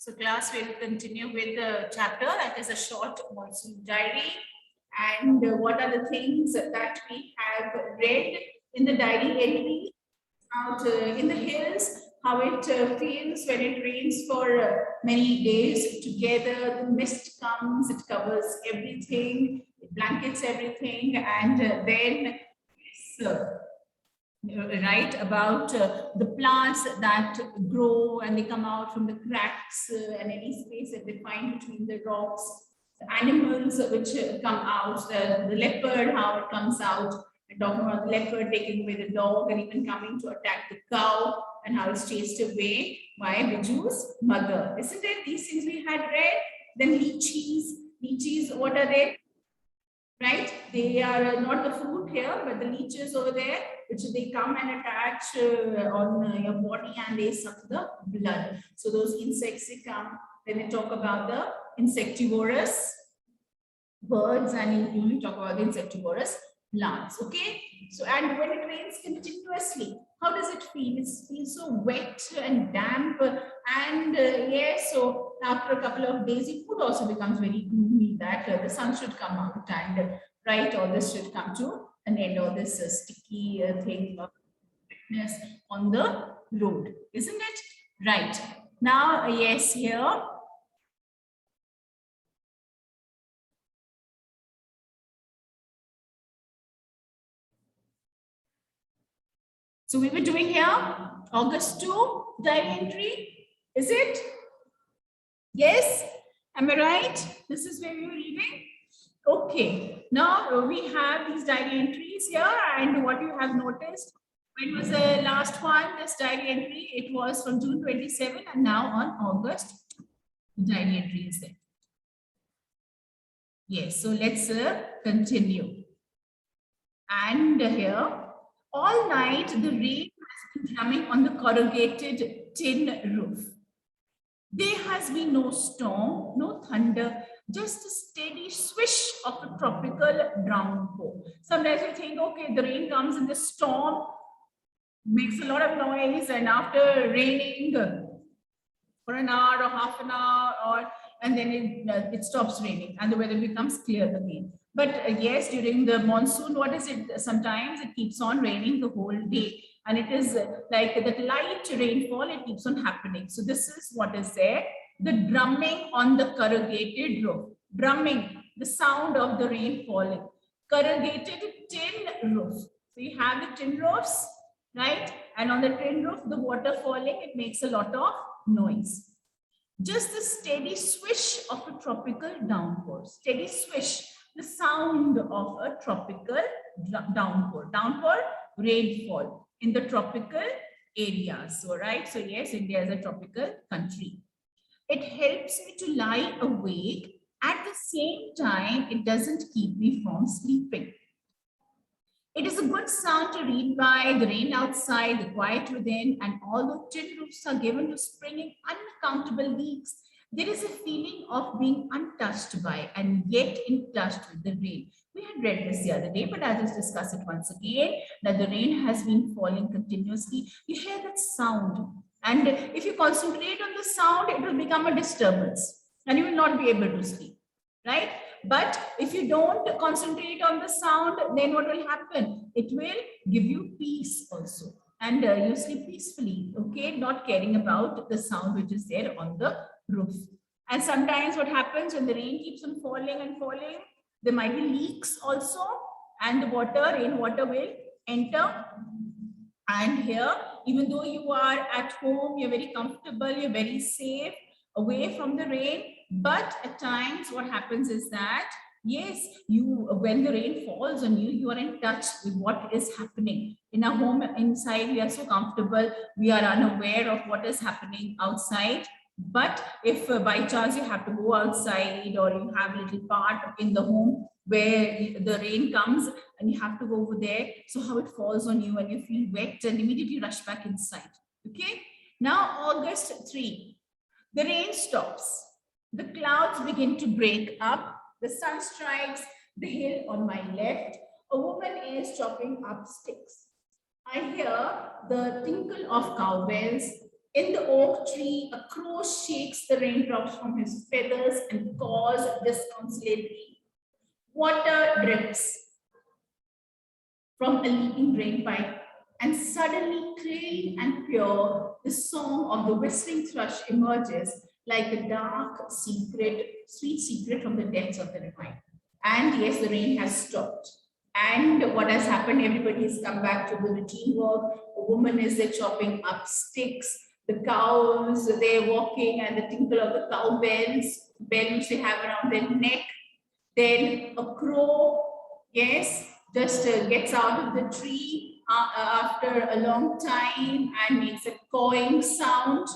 So class will continue with the chapter that is a short monsoon diary. And what are the things that we have read in the diary entry out in the hills, how it feels when it rains for many days together. The mist comes, it covers everything, it blankets everything, and then right about the plants that grow and they come out from the cracks and any space that they find between the rocks, the animals which come out, the leopard, how it comes out, and talking about the leopard taking away the dog and even coming to attack the cow and how it's chased away by Biju's mother. Isn't it? These things we had read. Then leeches, what are they? Right? They are not the fruit here, but the leeches over there, which they come and attach on your body and they suck the blood. So those insects, they come. Then they talk about the insectivorous birds and you talk about the insectivorous plants. Okay. So, and when it rains continuously, how does it feel? It feels so wet and damp. And yes, so after a couple of days, it would also becomes very gloomy that the sun should come out and right, or this should come to an end, or this sticky thing of wetness on the road, isn't it? Right. Now, yes, here. So we were doing here August 2 diary entry, is it? Yes, am I right? This is where we were reading. Okay, now we have these diary entries here, and what you have noticed, when was the last one, this diary entry? It was from June 27, and now on August, the diary entry is there. Yes, so let's continue. And here, all night the rain has been drumming on the corrugated tin roof. There has been no storm, no thunder, just a steady swish of a tropical downpour. Sometimes you think, okay, the rain comes in the storm, makes a lot of noise, and after raining for an hour or half an hour, and then it stops raining and the weather becomes clear again. But yes, during the monsoon, what is it? Sometimes it keeps on raining the whole day. And it is like that light rainfall, it keeps on happening. So this is what is there. The drumming on the corrugated roof. Drumming, the sound of the rain falling. Corrugated tin roof. So you have the tin roofs, right? And on the tin roof, the water falling, it makes a lot of noise. Just the steady swish of a tropical downpour. Steady swish, the sound of a tropical downpour. Downpour, rainfall in the tropical areas. So, right. So, yes, India is a tropical country. It helps me to lie awake. At the same time, it doesn't keep me from sleeping. It is a good sound to read by, the rain outside, the quiet within, and although tin roofs are given to springing uncountable leaks, there is a feeling of being untouched by and yet in touch with the rain. We had read this the other day, but I'll just discuss it once again, that the rain has been falling continuously. You hear that sound, and if you concentrate on the sound, it will become a disturbance and you will not be able to sleep, right? But if you don't concentrate on the sound, then what will happen? It will give you peace also. And you sleep peacefully, okay? Not caring about the sound which is there on the roof. And sometimes what happens when the rain keeps on falling and falling, there might be leaks also. And the rainwater will enter. And here, even though you are at home, you're very comfortable, you're very safe, away from the rain, but at times what happens is that yes, when the rain falls on you, you are in touch with what is happening in a home. Inside we are so comfortable, we are unaware of what is happening outside. But if by chance you have to go outside, or you have a little part in the home where the rain comes and you have to go over there, so how it falls on you and you feel wet and immediately rush back inside. Okay, now August 3. The rain stops. The clouds begin to break up. The sun strikes the hill on my left. A woman is chopping up sticks. I hear the tinkle of cowbells. In the oak tree, a crow shakes the raindrops from his feathers and caws disconsolately. Water drips from a leaking drain pipe, and suddenly, clean and pure, the song of the whistling thrush emerges like a dark secret, sweet secret from the depths of the ravine. And yes, the rain has stopped. And what has happened? Everybody has come back to the routine work. A woman is there chopping up sticks. The cows, they're walking, and the tinkle of the cow bells they have around their neck. Then a crow, yes, just gets out of the tree after a long time and makes a cawing sound,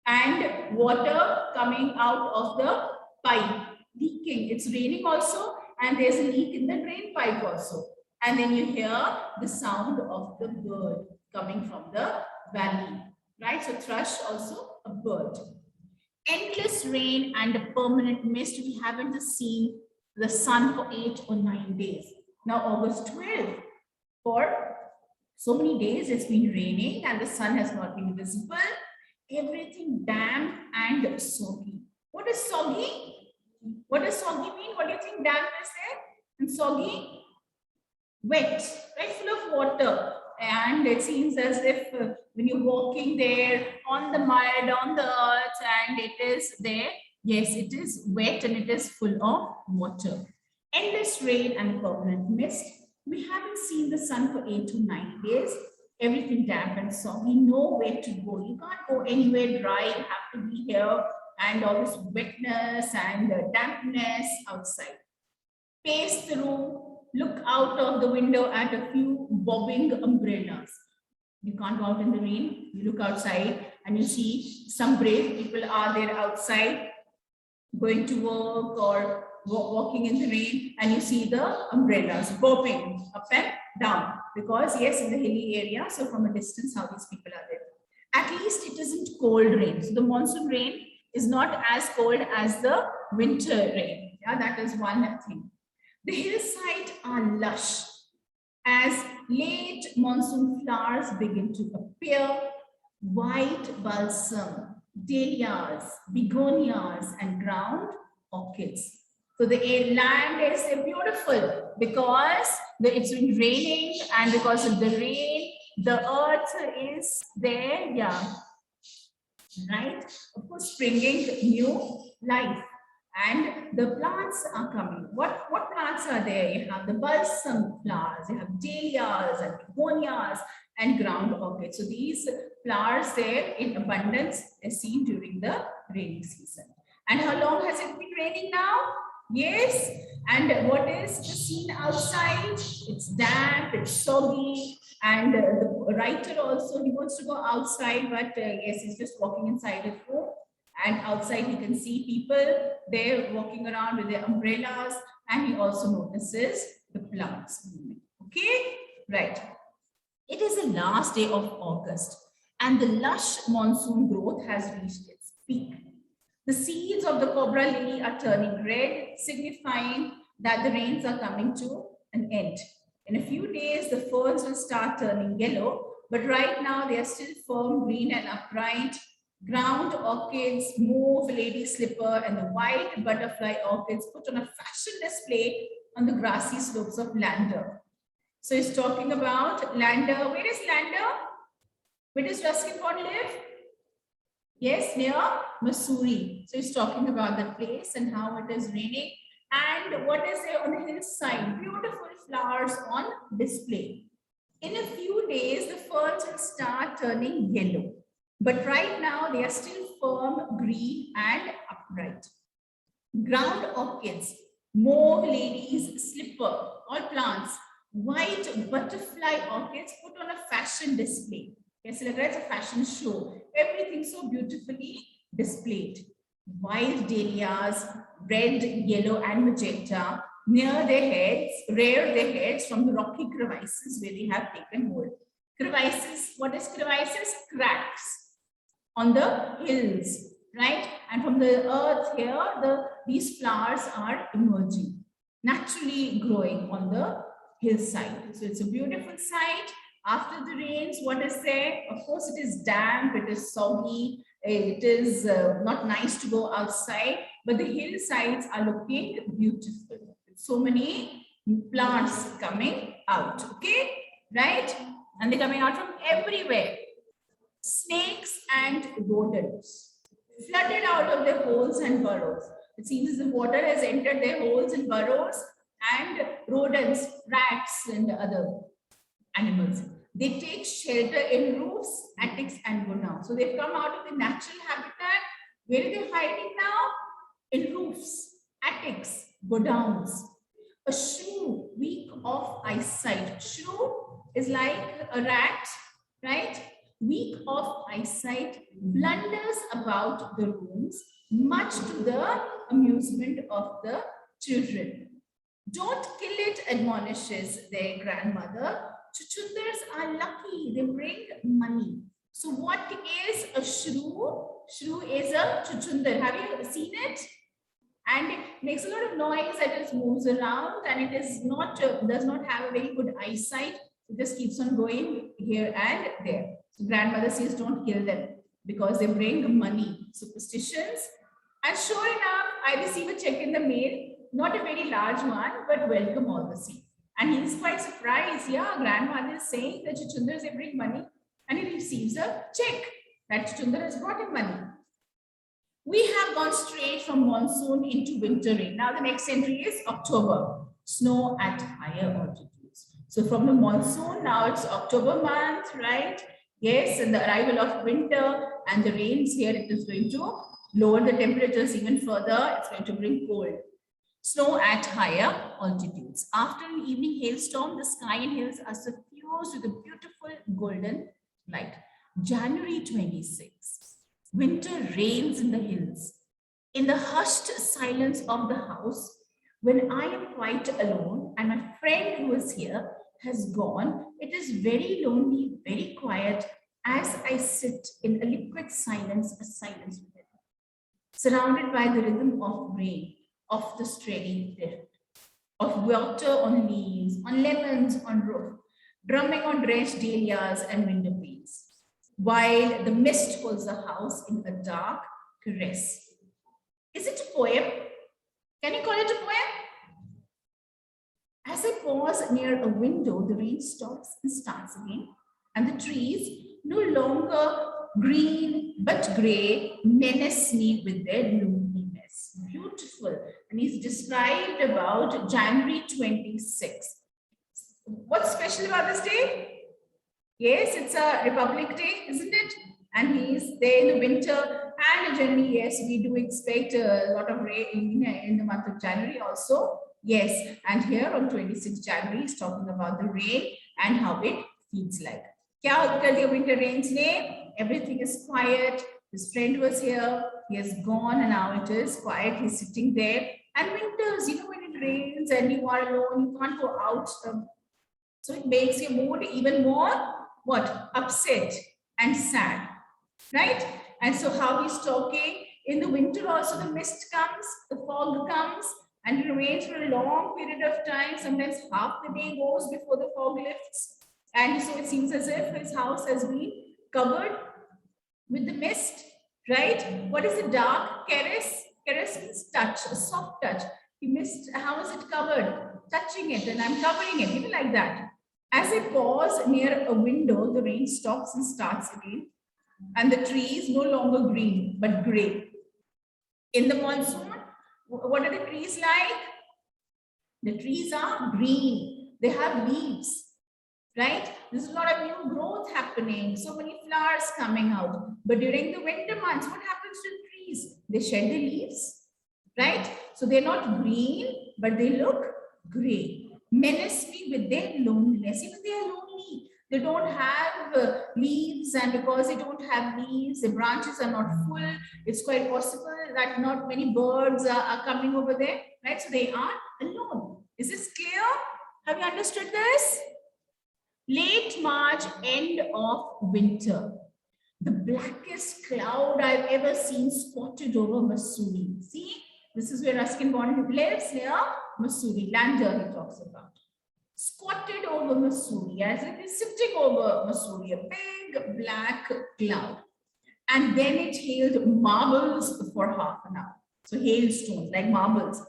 and water coming out of the pipe, leaking. It's raining also, and there's a leak in the drain pipe also. And then you hear the sound of the bird coming from the valley, right? So thrush also a bird. Endless rain and a permanent mist. We haven't seen the sun for 8 or 9 days. Now August 12th. For so many days it's been raining and the sun has not been visible. Everything damp and soggy. What is soggy? What does soggy mean? What do you think damp is there? And soggy? Wet, right? Full of water. And it seems as if when you're walking there on the mud, on the earth, and it is there, yes, it is wet and it is full of water. Endless rain and permanent mist. We haven't seen the sun for 8 to 9 days. Everything damp and soggy, nowhere to go. You can't go anywhere dry. You have to be here, and all this wetness and dampness outside. Pace through. Look out of the window at a few bobbing umbrellas. You can't go out in the rain. You look outside and you see some brave people are there outside going to work or walking in the rain, and you see the umbrellas bobbing up and down because yes, in the hilly area, so from a distance how these people are there. At least it isn't cold rain. So the monsoon rain is not as cold as the winter rain. Yeah, that is one thing. The hillside are lush as late monsoon flowers begin to appear. White balsam, dahlias, begonias, and ground orchids. So the land is beautiful because it's been raining, and because of the rain, the earth is there, yeah, right? Of course, bringing new life. And the plants are coming. What plants are there? You have the balsam flowers, you have dahlias and begonias and ground orchids. So these flowers there in abundance are seen during the rainy season. And how long has it been raining now? Yes. And what is the scene outside? It's damp, it's soggy. And the writer also, he wants to go outside, but yes, he's just walking inside his room. And outside he can see people there walking around with their umbrellas, and he also notices the plants moving. Okay, right. It is the last day of August, and the lush monsoon growth has reached its peak. The seeds of the cobra lily are turning red, signifying that the rains are coming to an end. In a few days, the ferns will start turning yellow, but right now they are still firm green and upright. Ground orchids, mauve lady slipper, and the white butterfly orchids put on a fashion display on the grassy slopes of Lander. So he's talking about Lander. Where is Lander? Where does Ruskin Pond live? Yes, near Missouri. So he's talking about the place and how it is raining. And what is there on the hillside? Beautiful flowers on display. In a few days, the ferns will start turning yellow. But right now, they are still firm, green, and upright. Ground orchids, mauve ladies, slipper, all plants. White butterfly orchids put on a fashion display. Yes, it's a fashion show. Everything so beautifully displayed. Wild dahlias, red, yellow, and magenta, near their heads, rear their heads from the rocky crevices where they have taken hold. Crevices, what is crevices? Cracks on the hills, right? And from the earth here, these flowers are emerging, naturally growing on the hillside. So it's a beautiful sight. After the rains, what is there? Of course, it is damp, it is soggy, it is not nice to go outside, but the hillsides are looking beautiful. So many plants coming out, okay? Right? And they're coming out from everywhere. Snakes and rodents flooded out of their holes and burrows. It seems the water has entered their holes and burrows, and rodents, rats, and other animals. They take shelter in roofs, attics, and go down. So they've come out of the natural habitat. Where are they hiding now? In roofs, attics, go downs. A shrew, weak of eyesight. Shrew is like a rat, right? Weak of eyesight, blunders about the rooms, much to the amusement of the children. Don't kill it, admonishes their grandmother. Chuchundars are lucky, they bring money. So what is a shrew? Shrew is a chuchundar. Have you seen it? And it makes a lot of noise that it moves around, and it is not does not have a very good eyesight. It just keeps on going here and there. So grandmother says don't kill them because they bring money. Superstitions. And sure enough, I receive a check in the mail, not a very large one, but welcome all the same. And he's quite surprised. Yeah, grandmother is saying that chuchundars, they bring money, and he receives a check that chuchundar has brought him money. We have gone straight from monsoon into winter rain. Now the next entry is October, snow at higher altitudes. So from the monsoon, now it's October month, right? Yes, and the arrival of winter and the rains here, it is going to lower the temperatures even further. It's going to bring cold. Snow at higher altitudes. After an evening hailstorm, the sky and hills are suffused with a beautiful golden light. January 26. Winter reigns in the hills. In the hushed silence of the house, when I am quite alone and my friend who is here has gone, it is very lonely, very quiet as I sit in a liquid silence, a silence within, surrounded by the rhythm of rain, of the steady drift, of water on leaves, on lemons, on roof, drumming on drenched dahlias and window panes, while the mist holds the house in a dark caress. Is it a poem? Can you call it a poem? As I pause near a window, the rain stops and starts again, and the trees, no longer green but grey, menace me with their loneliness. Beautiful. And he's described about January 26th. What's special about this day? Yes, it's a Republic Day, isn't it? And he's there in the winter. And generally, yes, we do expect a lot of rain in the month of January also. Yes, and here on 26th January, he's talking about the rain and how it feels like. Kya kar diya winter rains ne? Everything is quiet. His friend was here. He has gone, and now it is quiet. He's sitting there. And winters, when it rains and you are alone, you can't go out. So it makes your mood even more what? Upset and sad, right? And so how he's talking, in the winter also the mist comes, the fog comes, and it remains for a long period of time. Sometimes half the day goes before the fog lifts. And so it seems as if his house has been covered with the mist, right? What is the dark caress? Caress means touch, a soft touch. The mist, how is it covered? Touching it, and I'm covering it, even like that. As I pause near a window, the rain stops and starts again, and the trees no longer green but gray. In the monsoon, what are the trees like? The trees are green. They have leaves, right? There's a lot of new growth happening, so many flowers coming out. But during the winter months, what happens to trees? They shed the leaves, right? So they're not green, but they look gray. Menace me with their loneliness. Even they are lonely. They don't have leaves, and because they don't have leaves, the branches are not full. It's quite possible that not many birds are coming over there, right? So they are alone. Is this clear? Have you understood this? Late March, end of winter. The blackest cloud I've ever seen spotted over Missouri. See, this is where Ruskin Bond lives here, Missouri, Lander he talks about. squatted over Missouri, as it is sitting over Missouri, a big black cloud. And then it hailed marbles for half an hour. So hailstones, like marbles.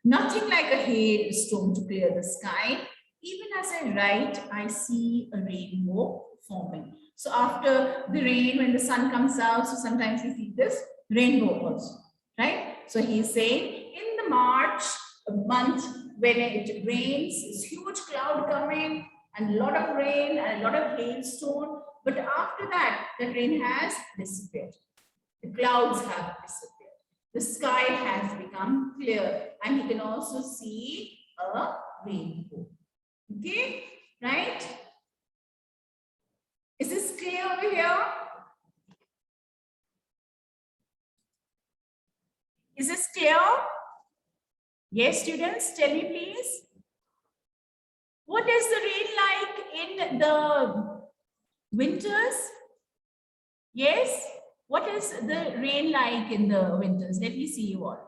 Nothing like a hailstone to clear the sky. Even as I write, I see a rainbow forming. So after the rain, when the sun comes out, so sometimes we see this rainbow also, right? So he's saying in the March month, when it rains, this huge cloud coming and a lot of rain and a lot of hailstone. But after that, the rain has disappeared. The clouds have disappeared. The sky has become clear, and you can also see a rainbow. Okay, right? Is this clear over here? Is this clear? Yes, students, tell me please. What is the rain like in the winters? Yes? What is the rain like in the winters? Let me see you all.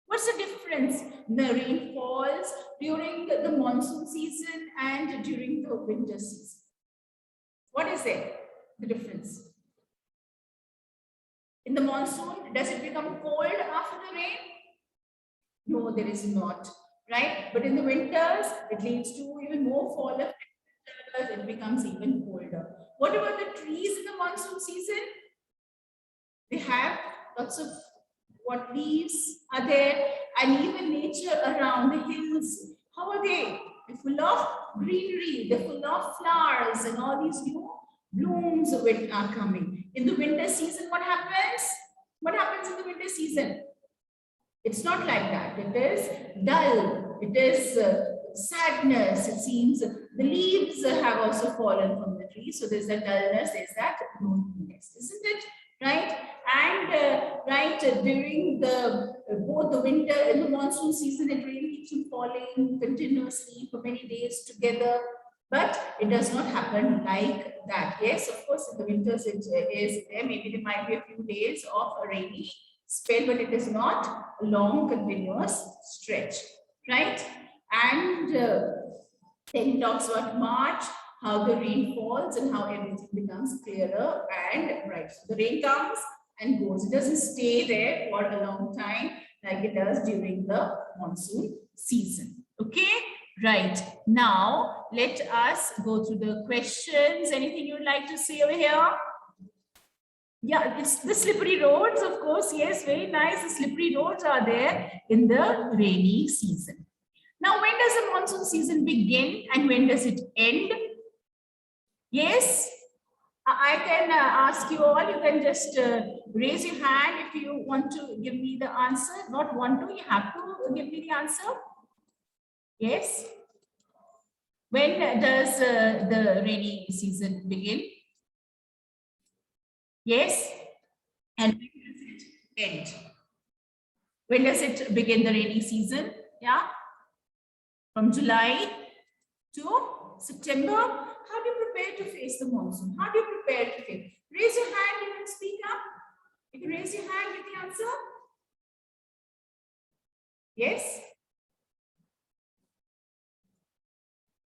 What's the difference? The rain falls during the monsoon season and during the winter season. What is it? The difference? In the monsoon, does it become cold after the rain? No, there is not, right? But in the winters, it leads to even more fall of temperatures. It becomes even colder. What about the trees in the monsoon season? They have lots of what leaves are there, and even nature around the hills. How are they? They're full of greenery. They're full of flowers and all these new blooms which are coming. In the winter season, what happens? What happens in the winter season? It's not like that. It is dull. It is sadness. It seems the leaves have also fallen from the tree. So there's that dullness, there's that loneliness, isn't it? Right? And during both the winter and the monsoon season, it really keeps on falling continuously for many days together. But it does not happen like that. Yes, of course, in the winters it is there. Maybe there might be a few days of a rainy spell, but it is not a long continuous stretch, right? And then he talks about March, how the rain falls and how everything becomes clearer and bright. So the rain comes and goes. It doesn't stay there for a long time like it does during the monsoon season. Okay, right. Now let us go through the questions. Anything you would like to say over here? Yeah, it's the slippery roads, of course. Yes, very nice. The slippery roads are there in the rainy season. Now, when does the monsoon season begin and when does it end? Yes, I can ask you all. You can just raise your hand if you want to give me the answer. Not want to, you have to give me the answer. Yes. When does the rainy season begin? Yes. And when does it end? When does it begin, the rainy season? Yeah. From July to September. How do you prepare to face the monsoon? How do you prepare to face? Raise your hand, you can speak up. You can raise your hand, give the answer. Yes?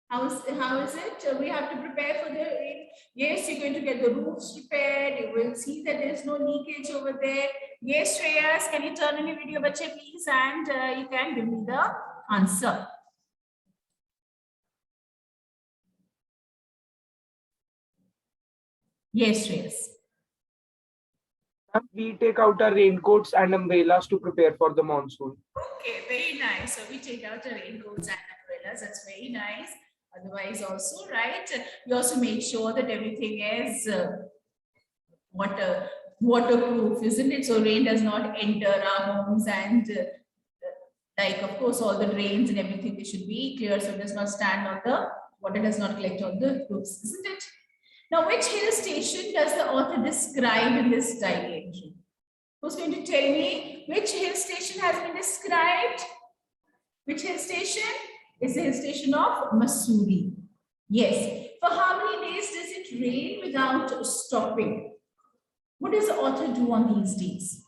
How is it? We have to prepare for the rain. Yes, you're going to get the roofs repaired. You will see that there's no leakage over there. Yes, Shreyas, can you turn on your video, bache, please? And you can give me the answer. Yes, Shreyas. We take out our raincoats and umbrellas to prepare for the monsoon. Okay, very nice. So we take out our raincoats and umbrellas. That's very nice. Otherwise, also, right? We also make sure that everything is waterproof, isn't it? So rain does not enter our homes, and like, of course, all the drains and everything, they should be clear, so it does not stand on the water, does not collect on the roofs, isn't it? Now, which hill station does the author describe in this diary entry? Who's going to tell me which hill station has been described? Which hill station? Is the hill station of Missouri. Yes. For how many days does it rain without stopping? What does the author do on these days?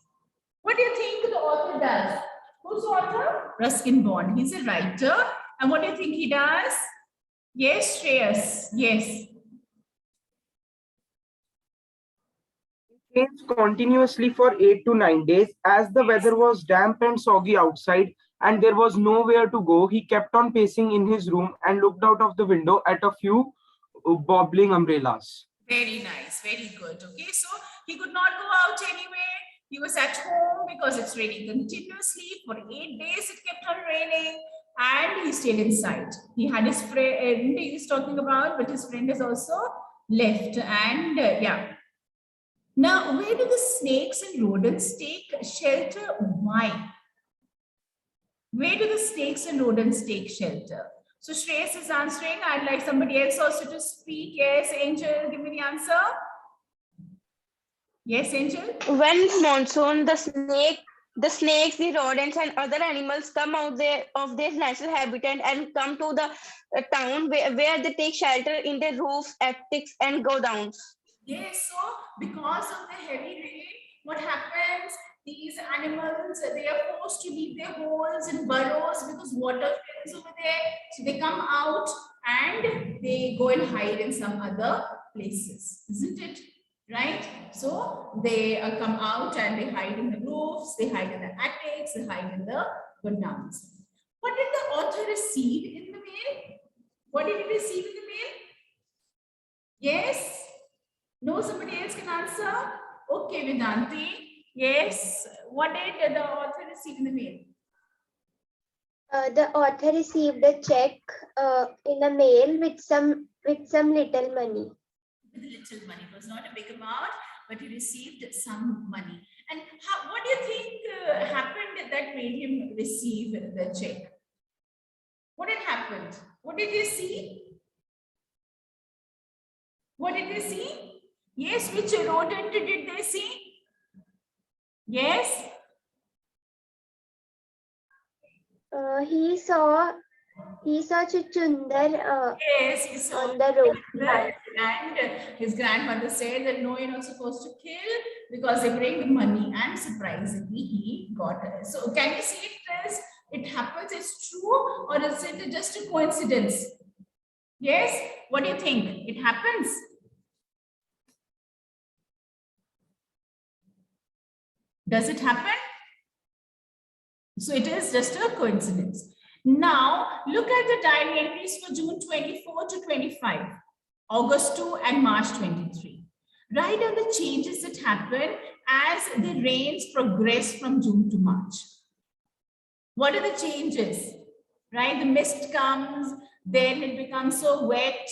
What do you think the author does? Who's the author? Ruskin Bond. He's a writer. And what do you think he does? Yes, Shreyas. Yes. Rains continuously for 8 to 9 days. As the weather was damp and soggy outside and there was nowhere to go, he kept on pacing in his room and looked out of the window at a few bobbling umbrellas. Very nice. Very good. Okay. So he could not go out anywhere. He was at home because it's raining continuously. For 8 days, it kept on raining. And he stayed inside. He had his friend he's talking about, but his friend is also left. And yeah. Now, where do the snakes and rodents take shelter? Why? Where do the snakes and rodents take shelter? So Shreyas is answering. I'd like somebody else also to speak. Yes, Angel, give me the answer. Yes, Angel? When monsoon, the snakes, the rodents, and other animals come out of their natural habitat and come to the town where they take shelter in their roofs, attics, and go downs. Yes, so because of the heavy rain, what happens? These animals, they are forced to leave their holes and burrows because water fills over there. So they come out and they go and hide in some other places, isn't it? Right? So they come out and they hide in the roofs, they hide in the attics, they hide in the godowns. What did the author receive in the mail? What did he receive in the mail? Yes? No, somebody else can answer? Okay, Vedanti. Yes. What did the author receive in the mail? The author received a check in a mail with some little money. With little money. It was not a big amount, but he received some money. And what do you think happened that made him receive the check? What had happened? What did they see? What did they see? Yes, which rodent did they see? Yes? He saw Chuchundar Yes, he saw on the road. and his grandmother said that no, you're not supposed to kill because they bring money, and surprisingly he got it. So can you see it as it happens, it's true, or is it just a coincidence? Yes? What do you think? It happens? Does it happen? So it is just a coincidence. Now, look at the diary entries for June 24 to 25, August 2 and March 23. Write down the changes that happen as the rains progress from June to March. What are the changes? Right? The mist comes, then it becomes so wet.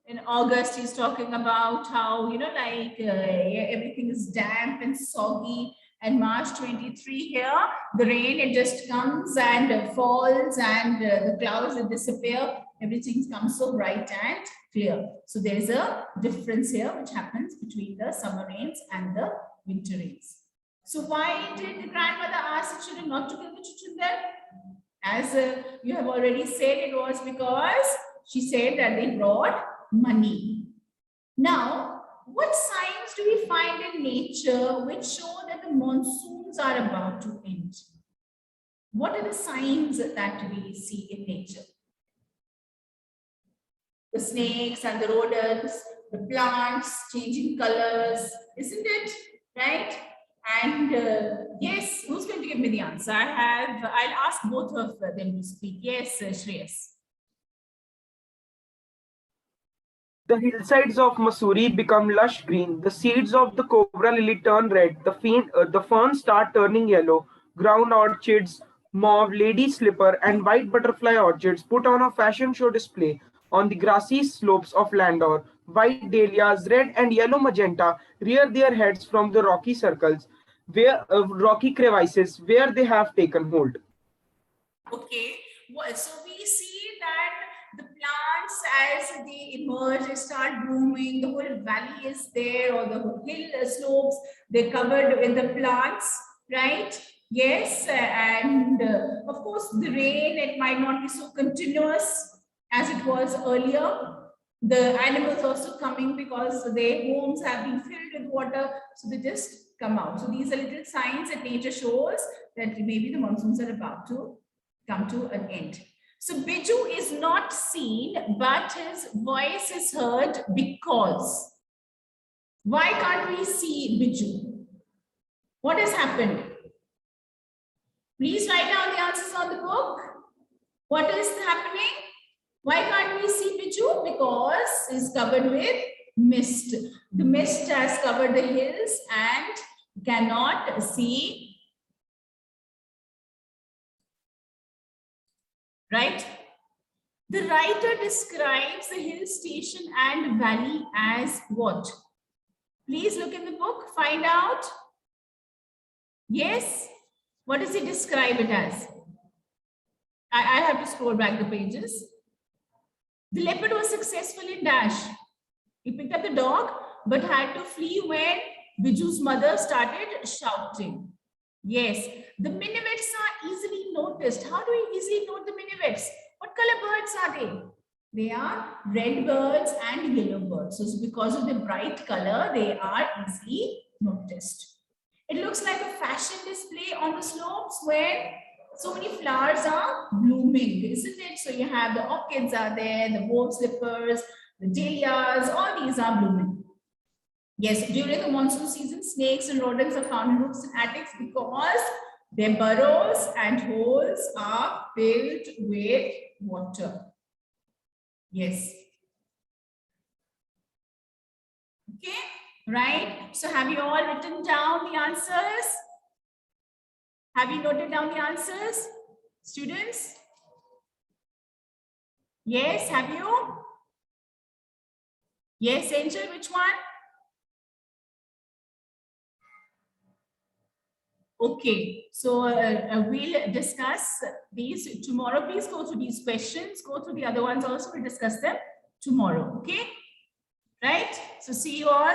In August, he's talking about how, everything is damp and soggy. And March 23 here, the rain, it just comes and falls and the clouds that disappear. Everything comes so bright and clear. So there's a difference here which happens between the summer rains and the winter rains. So why did the grandmother ask the children not to kill the chuchundar? As you have already said, it was because she said that they brought money. Now, what signs do we find in nature which show that the monsoons are about to end? What are the signs that we see in nature? The snakes and the rodents, the plants changing colors, isn't it? Right? And yes, who's going to give me the answer? I'll ask both of them to speak. Yes, Shreyas. The hillsides of Missouri become lush green. The seeds of the cobra lily turn red. The ferns start turning yellow. Ground orchids, mauve, lady slipper, and white butterfly orchids put on a fashion show display on the grassy slopes of Landor. White dahlias, red and yellow magenta rear their heads from the rocky circles, rocky crevices where they have taken hold. Okay, well, so we see that the plants, as they emerge, they start blooming, the whole valley is there, or the hill slopes, they're covered with the plants, right? Yes, and of course, the rain, it might not be so continuous as it was earlier. The animals also coming because their homes have been filled with water, so they just come out. So these are little signs that nature shows that maybe the monsoons are about to come to an end. So Biju is not seen, but his voice is heard because. Why can't we see Biju? What has happened? Please write down the answers on the book. What is happening? Why can't we see Biju? Because it's covered with mist. The mist has covered the hills and cannot see. Right? The writer describes the hill station and valley as what? Please look in the book, find out. Yes? What does he describe it as? I have to scroll back the pages. The leopard was successful in dash. He picked up the dog, but had to flee when Biju's mother started shouting. Yes, the minivets are easily noticed. How do we easily note the minivets? What color birds are they? They are red birds and yellow birds. So because of the bright color, they are easily noticed. It looks like a fashion display on the slopes where so many flowers are blooming, isn't it? So you have the orchids are there, the bow slippers, the dahlias, all these are blooming. Yes, during the monsoon season, snakes and rodents are found in roofs and attics because their burrows and holes are filled with water. Yes. Okay, right? So have you all written down the answers? Have you noted down the answers, students? Yes, have you? Yes, Angel, which one? Okay, so we'll discuss these tomorrow. Please go through these questions, go through the other ones also. We'll discuss them tomorrow, okay? Right? So see you all